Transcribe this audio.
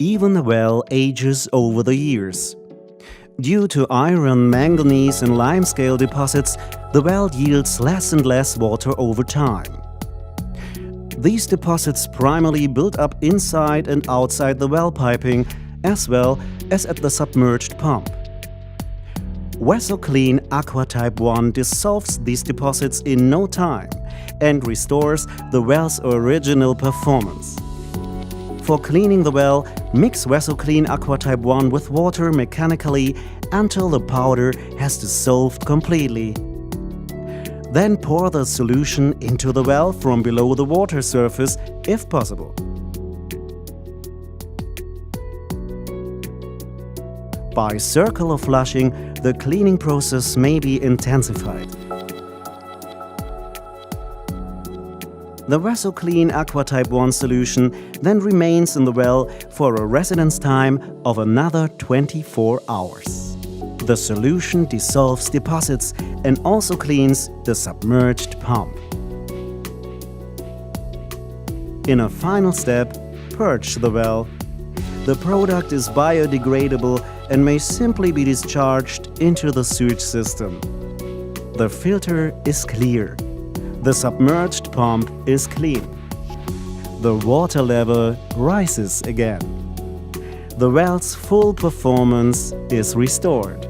even the well ages over the years. Due to iron, manganese and limescale deposits, the well yields less and less water over time. These deposits primarily build up inside and outside the well piping, as well as at the submerged pump. WESSOCLEAN Aqua Type 1 dissolves these deposits in no time and restores the well's original performance. For cleaning the well, mix WESSOCLEAN Aqua Type 1 with water mechanically until the powder has dissolved completely. Then pour the solution into the well from below the water surface if possible. By circular flushing, the cleaning process may be intensified. The WESSOCLEAN Aqua Type 1 solution then remains in the well for a residence time of another 24 hours. The solution dissolves deposits and also cleans the submerged pump. In a final step, purge the well. The product is biodegradable and may simply be discharged into the sewage system. The filter is clear. The submerged pump is clean. The water level rises again. The well's full performance is restored.